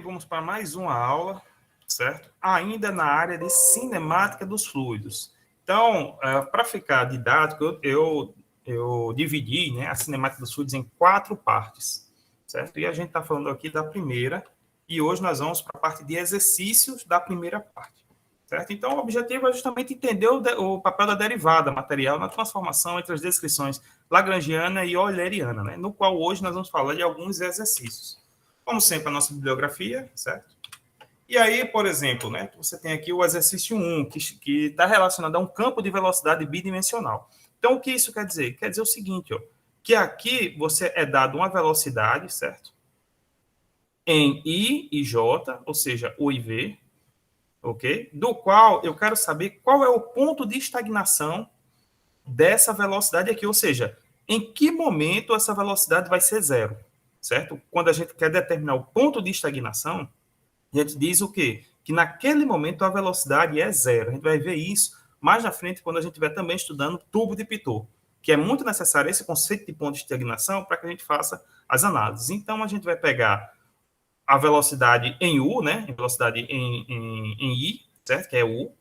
Vamos para mais uma aula, certo? Ainda na área de cinemática dos fluidos. Então, para ficar didático, eu dividi, né, a cinemática dos fluidos em 4 partes, certo? E a gente está falando aqui da primeira, e hoje nós vamos para a parte de exercícios da primeira parte, certo? Então, o objetivo é justamente entender o papel da derivada material na transformação entre as descrições lagrangiana e euleriana, né, no qual hoje nós vamos falar de alguns exercícios. Como sempre, a nossa bibliografia, certo? E aí, por exemplo, né, você tem aqui o exercício 1, que está relacionado a um campo de velocidade bidimensional. Então, o que isso quer dizer? Quer dizer o seguinte, ó, que aqui você é dado uma velocidade, certo? Em I e J, ou seja, U e V, ok? Do qual eu quero saber qual é o ponto de estagnação dessa velocidade aqui, ou seja, em que momento essa velocidade vai ser zero, certo? Quando a gente quer determinar o ponto de estagnação, a gente diz o quê? Que naquele momento a velocidade é zero. A gente vai ver isso mais na frente quando a gente estiver também estudando tubo de Pitot, que é muito necessário esse conceito de ponto de estagnação para que a gente faça as análises. Então, a gente vai pegar a velocidade em U, né? A velocidade em I, certo? Que é U,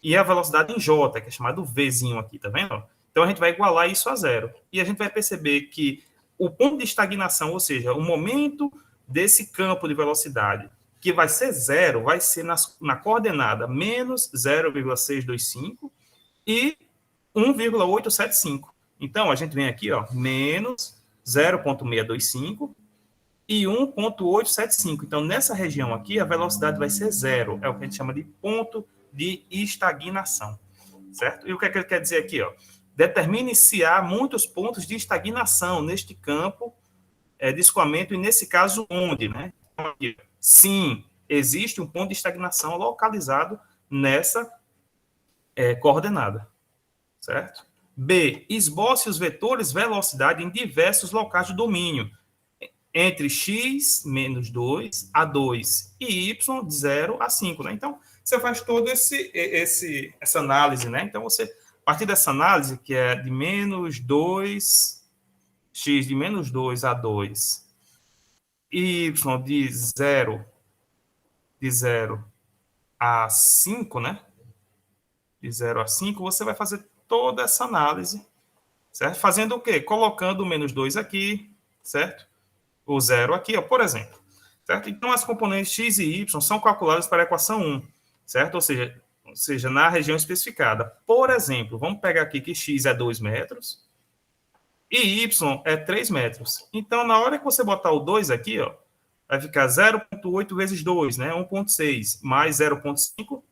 e a velocidade em J, que é chamado Vzinho aqui, tá vendo? Então, a gente vai igualar isso a zero. E a gente vai perceber que o ponto de estagnação, ou seja, o momento desse campo de velocidade que vai ser zero, vai ser na coordenada menos 0,625 e 1,875. Então, a gente vem aqui, ó, menos 0,625 e 1,875. Então, nessa região aqui, a velocidade vai ser zero. É o que a gente chama de ponto de estagnação, certo? E o que é que ele quer dizer aqui, ó? Determine se há muitos pontos de estagnação neste campo de escoamento, e nesse caso, onde, né? Sim, existe um ponto de estagnação localizado nessa coordenada, certo? B, esboce os vetores velocidade em diversos locais do domínio, entre x menos 2 a 2 e y de 0 a 5, né? Então, você faz toda essa análise, né? Então, você, a partir dessa análise, que é de menos 2, x de menos 2 a 2, y de 0 a 5, né? De 0 a 5, você vai fazer toda essa análise, certo? Fazendo o quê? Colocando o menos 2 aqui, certo? O 0 aqui, ó, por exemplo. Certo? Então, as componentes x e y são calculadas para a equação 1, certo? Ou seja, na região especificada. Por exemplo, vamos pegar aqui que x é 2 metros e y é 3 metros. Então, na hora que você botar o 2 aqui, ó, vai ficar 0,8 vezes 2, né? 1,6, mais 0,5,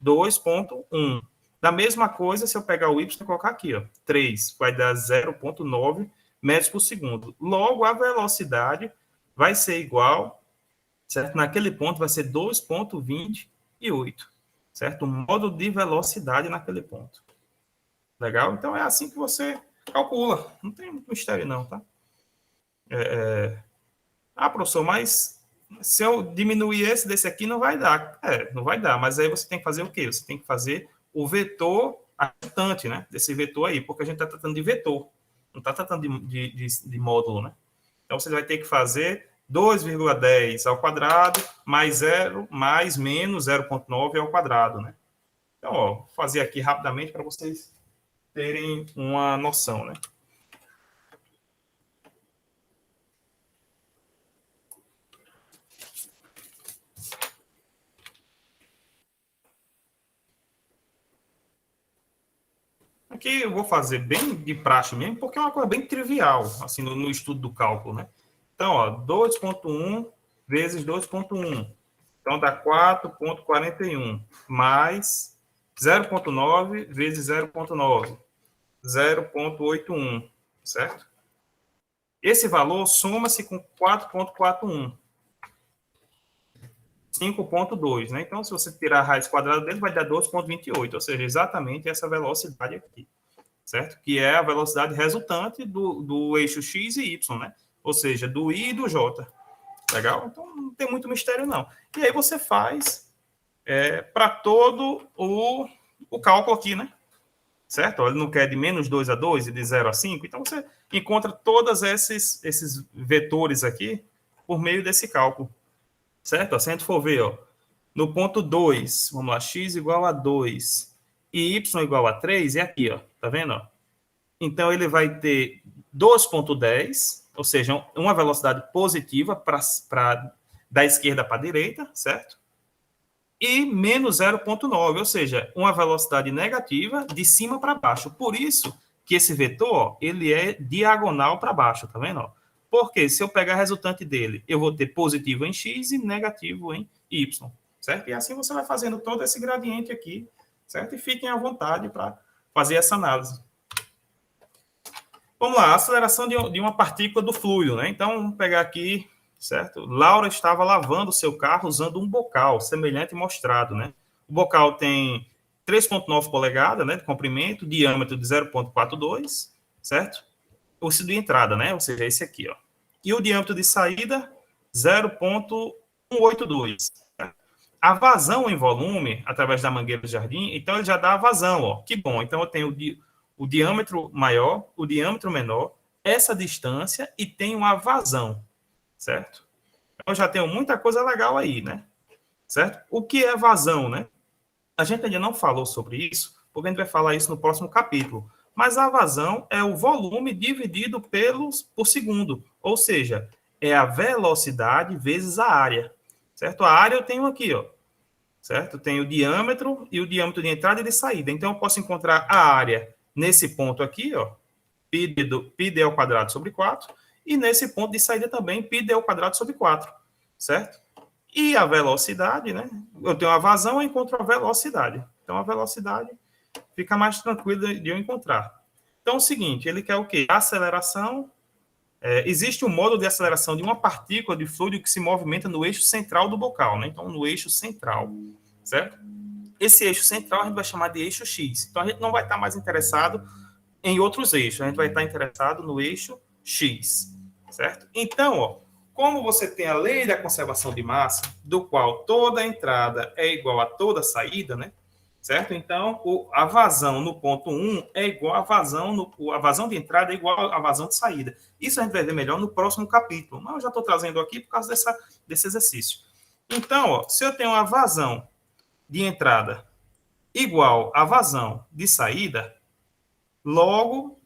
2,1. Da mesma coisa, se eu pegar o y e colocar aqui, ó, 3, vai dar 0,9 metros por segundo. Logo, a velocidade vai ser igual, certo? Naquele ponto vai ser 2,28, certo? O módulo de velocidade naquele ponto. Legal? Então, é assim que você calcula. Não tem muito mistério, não, tá? Professor, mas se eu diminuir esse desse aqui, não vai dar. Não vai dar. Mas aí você tem que fazer o quê? Você tem que fazer o vetor resultante, né? Desse vetor aí, porque a gente está tratando de vetor. Não está tratando de módulo, né? Então, você vai ter que fazer 2,10 ao quadrado, mais 0, mais menos 0,9 ao quadrado, né? Então, ó, vou fazer aqui rapidamente para vocês terem uma noção, né? Aqui eu vou fazer bem de praxe mesmo, porque é uma coisa bem trivial, assim, no estudo do cálculo, né? Então, ó, 2,1 vezes 2,1. Então, dá 4,41. Mais 0,9 vezes 0,9. 0,81, certo? Esse valor soma-se com 4,41. 5,2, né? Então, se você tirar a raiz quadrada dele, vai dar 12,28, ou seja, exatamente essa velocidade aqui, certo? Que é a velocidade resultante do eixo x e y, né? Ou seja, do i e do j. Legal? Então, não tem muito mistério, não. E aí você faz para todo o cálculo aqui, né? Certo? Ele não quer de menos 2 a 2 e de 0 a 5, então você encontra todos esses vetores aqui por meio desse cálculo. certo? Se a gente for ver, ó, no ponto 2, vamos lá, x igual a 2 e y igual a 3, é aqui, ó, tá vendo? Ó? Então, ele vai ter 2,10, ou seja, uma velocidade positiva da esquerda para a direita, certo? E menos 0,9, ou seja, uma velocidade negativa de cima para baixo. Por isso que esse vetor, ó, ele é diagonal para baixo, tá vendo? Ó? Porque se eu pegar a resultante dele, eu vou ter positivo em x e negativo em y, certo? E assim você vai fazendo todo esse gradiente aqui, certo? E fiquem à vontade para fazer essa análise. Vamos lá, aceleração de uma partícula do fluido, né? Então, vamos pegar aqui, certo? Laura estava lavando o seu carro usando um bocal, semelhante mostrado, né? O bocal tem 3,9 polegadas, né, de comprimento, diâmetro de 0,42, certo? O de entrada, né? Ou seja, esse aqui, ó. E o diâmetro de saída, 0,182. A vazão em volume, através da mangueira do jardim, então ele já dá a vazão, ó. Que bom. Então, eu tenho o diâmetro maior, o diâmetro menor, essa distância e tem uma vazão, certo? Então, eu já tenho muita coisa legal aí, né? Certo? O que é vazão, né? A gente ainda não falou sobre isso, porque a gente vai falar isso no próximo capítulo. Mas a vazão é o volume dividido por segundo, ou seja, é a velocidade vezes a área, certo? A área eu tenho aqui, ó, certo? Tem o diâmetro e o diâmetro de entrada e de saída. Então, eu posso encontrar a área nesse ponto aqui, ó, πd ao quadrado sobre 4, e nesse ponto de saída também, πd ao quadrado sobre 4, certo? E a velocidade, né? Eu tenho a vazão, eu encontro a velocidade. Então, a velocidade fica mais tranquila de eu encontrar. Então, é o seguinte, ele quer o quê? A aceleração. Existe um modo de aceleração de uma partícula de fluido que se movimenta no eixo central do bocal, né? Então, no eixo central, certo? Esse eixo central a gente vai chamar de eixo X. Então, a gente não vai estar mais interessado em outros eixos. A gente vai estar interessado no eixo X, certo? Então, ó, como você tem a lei da conservação de massa, do qual toda entrada é igual a toda saída, né? Certo? Então, a vazão no ponto 1 é igual a vazão de entrada é igual à vazão de saída. Isso a gente vai ver melhor no próximo capítulo. Mas eu já estou trazendo aqui por causa desse exercício. Então, ó, se eu tenho uma vazão de entrada igual à vazão de saída, logo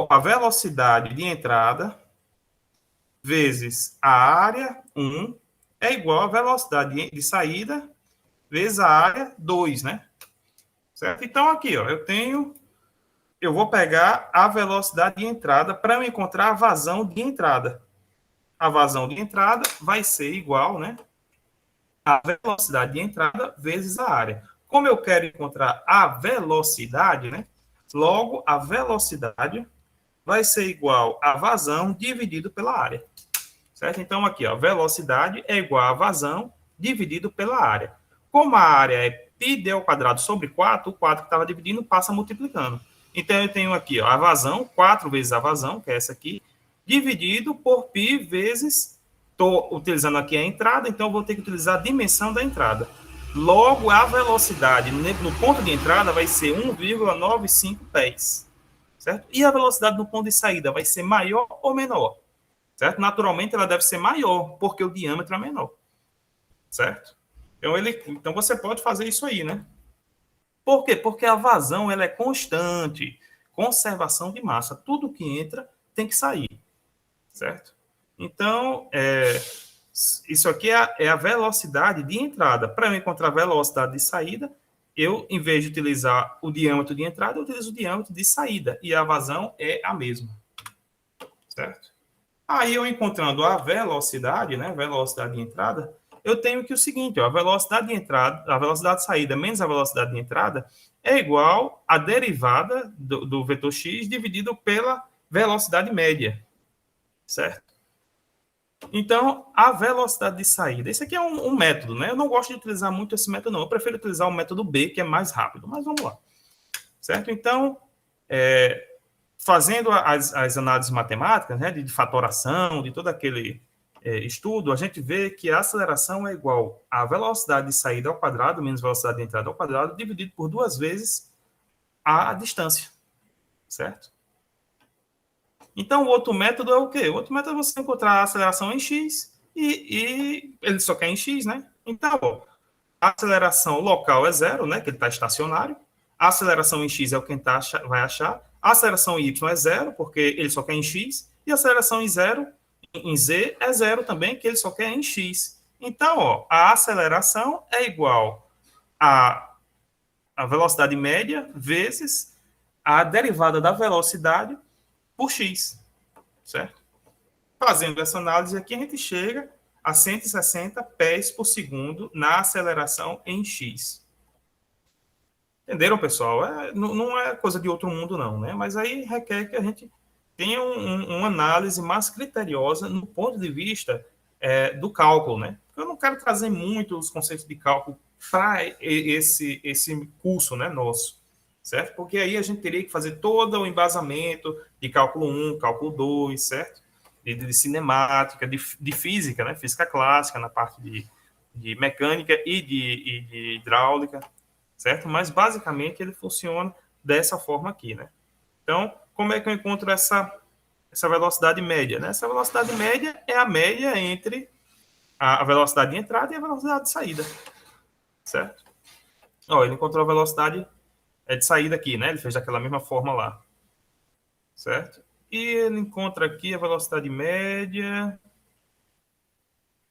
a velocidade de entrada vezes a área 1 é igual à velocidade de saída vezes a área 2, né? Certo? Então, aqui, ó, eu vou pegar a velocidade de entrada para eu encontrar a vazão de entrada. A vazão de entrada vai ser igual, né? A velocidade de entrada vezes a área. Como eu quero encontrar a velocidade, né? Logo, a velocidade vai ser igual a vazão dividido pela área. Certo? Então, aqui, ó, velocidade é igual a vazão dividido pela área. Como a área é πd ao quadrado sobre 4, o 4 que estava dividindo passa multiplicando. Então, eu tenho aqui, ó, a vazão, 4 vezes a vazão, que é essa aqui, dividido por π vezes, estou utilizando aqui a entrada, então eu vou ter que utilizar a dimensão da entrada. Logo, a velocidade no ponto de entrada vai ser 1,9510. Certo? E a velocidade no ponto de saída vai ser maior ou menor? Certo? Naturalmente, ela deve ser maior, porque o diâmetro é menor. Certo? Então, você pode fazer isso aí, né? Por quê? Porque a vazão ela é constante. Conservação de massa. Tudo que entra tem que sair. Certo? Então, isso aqui é a velocidade de entrada. Para eu encontrar a velocidade de saída, eu, em vez de utilizar o diâmetro de entrada, eu utilizo o diâmetro de saída. E a vazão é a mesma. Certo? Aí, eu encontrando a velocidade, né? Velocidade de entrada, eu tenho que o seguinte, ó, a velocidade de entrada, a velocidade de saída menos a velocidade de entrada é igual à derivada do vetor x dividido pela velocidade média, certo? Então, a velocidade de saída, esse aqui é um método, né? Eu não gosto de utilizar muito esse método, não. Eu prefiro utilizar o método B, que é mais rápido, mas vamos lá, certo? Então, fazendo as análises matemáticas, né, de fatoração, de todo aquele estudo, a gente vê que a aceleração é igual à velocidade de saída ao quadrado, menos velocidade de entrada ao quadrado, dividido por 2 vezes a distância, certo? Então, o outro método é o quê? O outro método é você encontrar a aceleração em x e ele só quer em x, né? Então, ó, a aceleração local é zero, né? Que ele está estacionário. A aceleração em x é o que ele vai achar. A aceleração em y é zero, porque ele só quer em x. E a aceleração em z é zero também, que ele só quer em x. Então, ó, a aceleração é igual a velocidade média vezes a derivada da velocidade por x, certo? Fazendo essa análise aqui, a gente chega a 160 pés por segundo na aceleração em x. Entenderam, pessoal? Não é coisa de outro mundo, não, né? Mas aí requer que a gente tenha uma análise mais criteriosa no ponto de vista do cálculo, né? Eu não quero trazer muito os conceitos de cálculo para esse curso, né, nosso, certo? Porque aí a gente teria que fazer todo o embasamento de cálculo 1, cálculo 2, certo? De cinemática, de física, né? Física clássica, na parte de mecânica e de hidráulica, certo? Mas, basicamente, ele funciona dessa forma aqui, né? Então, como é que eu encontro essa velocidade média, né? Essa velocidade média é a média entre a velocidade de entrada e a velocidade de saída, certo? Ó, ele encontrou a velocidade de saída aqui, né? Ele fez daquela mesma forma lá, certo? E ele encontra aqui a velocidade média.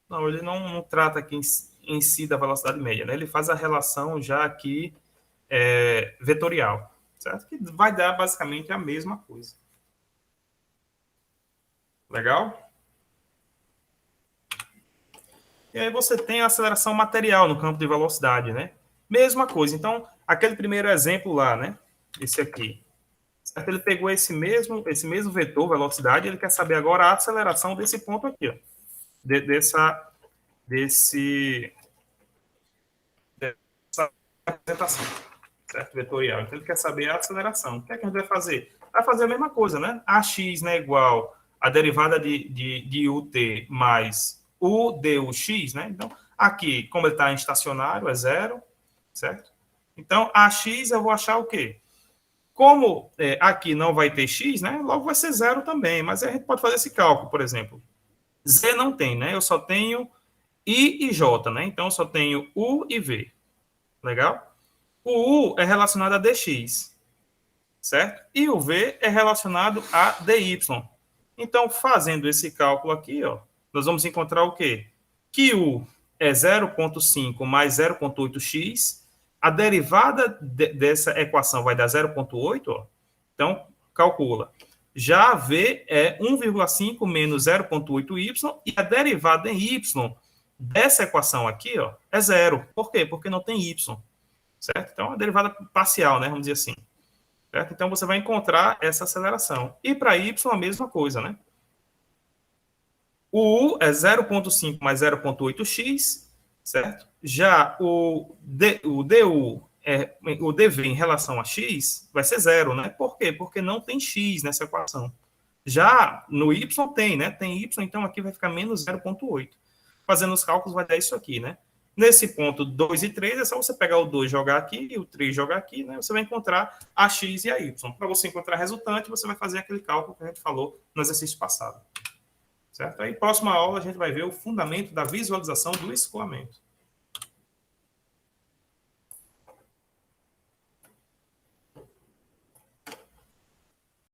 Não, ele não trata aqui em si da velocidade média, né? Ele faz a relação já aqui vetorial, certo? Que vai dar basicamente a mesma coisa. Legal? E aí você tem a aceleração material no campo de velocidade, né? Mesma coisa. Então, aquele primeiro exemplo lá, né? Esse aqui. Certo? Ele pegou esse mesmo vetor, velocidade, ele quer saber agora a aceleração desse ponto aqui, ó. Dessa representação, certo? Vetorial. Então, ele quer saber a aceleração. O que é que a gente vai fazer? Vai fazer a mesma coisa, né? AX, né, igual a derivada de UT mais o dUx, né? Então, aqui, como ele está em estacionário, é zero, certo? Então, AX eu vou achar o quê? Como aqui não vai ter x, né? Logo vai ser zero também. Mas a gente pode fazer esse cálculo, por exemplo. Z não tem, né? Eu só tenho I e J, né? Então, eu só tenho U e V. Legal? O U é relacionado a dx, certo? E o V é relacionado a dy. Então, fazendo esse cálculo aqui, ó, nós vamos encontrar o quê? Que U é 0,5 mais 0,8x. A derivada dessa equação vai dar 0,8, ó. Então, calcula. Já V é 1,5 menos 0,8y, e a derivada em y dessa equação aqui, ó, é zero. Por quê? Porque não tem y, certo? Então, a derivada parcial, né? Vamos dizer assim. Certo? Então, você vai encontrar essa aceleração. E para y, a mesma coisa, né? O U é 0,5 mais 0,8x, certo? Já o DU, o DV em relação a x, vai ser zero, né? Por quê? Porque não tem x nessa equação. Já no y tem, né? Tem y, então aqui vai ficar menos 0,8. Fazendo os cálculos vai dar isso aqui, né? Nesse ponto 2 e 3, é só você pegar o 2 jogar aqui e o 3 jogar aqui, né? Você vai encontrar a x e a y. Para você encontrar a resultante, você vai fazer aquele cálculo que a gente falou no exercício passado. Certo? Aí, próxima aula, a gente vai ver o fundamento da visualização do escoamento.